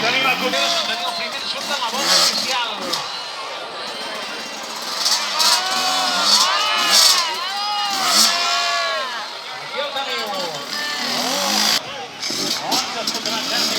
tenim el Cunés. Tenim el primer surt de la bola oficial. Aquí el teniu. Ens escoltaran Sergi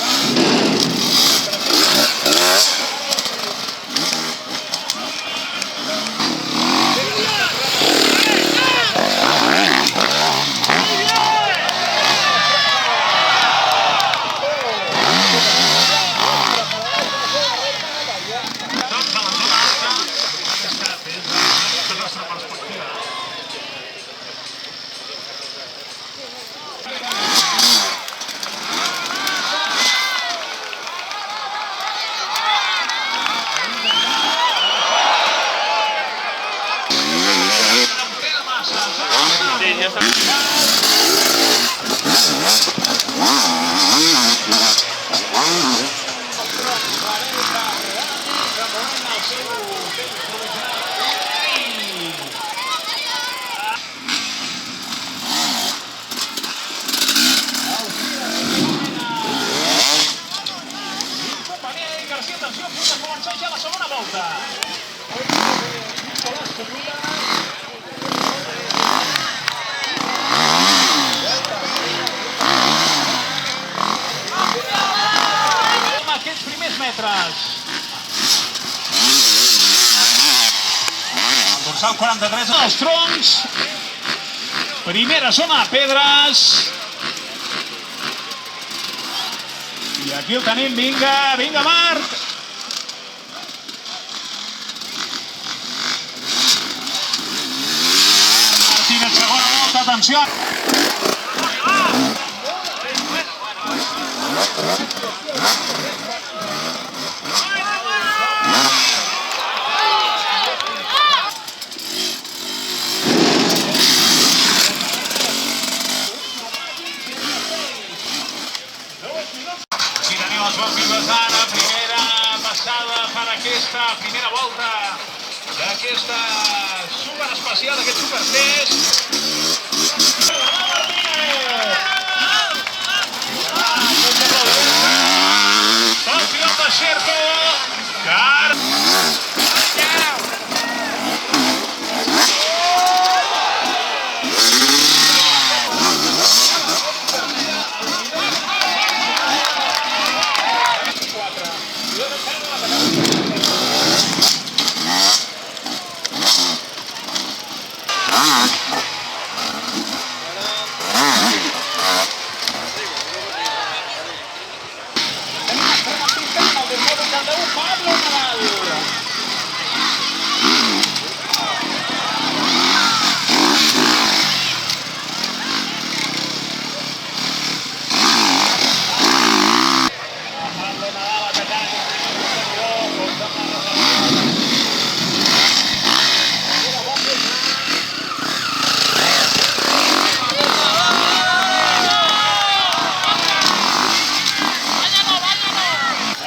García, atenció, a punt de començar ja la segona volta. Aquests primers metres. El dorsal 43 els troncs. Primera zona, pedres. I aquí el tenim, vinga, vinga Marc. Martínez, segona volta, atenció. Els bombers ara, primera passada per aquesta primera volta d'aquesta superespecial, d'aquest supertest. El pilot de Xerto.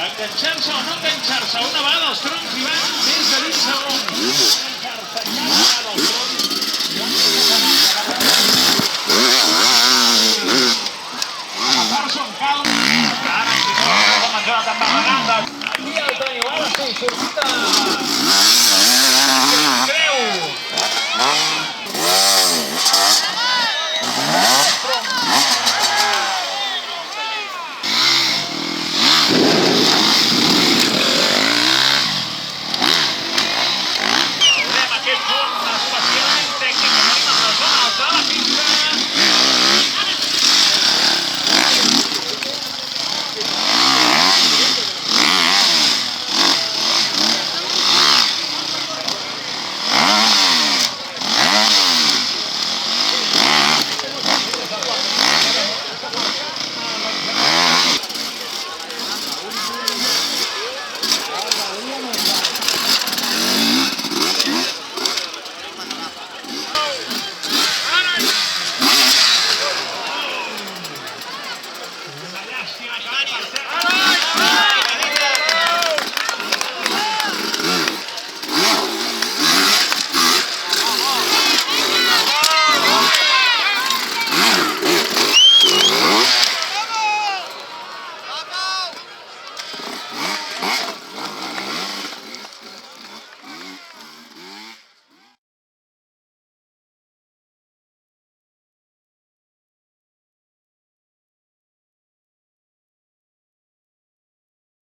Enganxar-se o no enganxar-se, una vegada els troncs hi van més de 20 segons. Agafar-se amb calma. Ara, si no, la menjada tan barregada. Aquí el teniu, ara sí, sortida. Creu.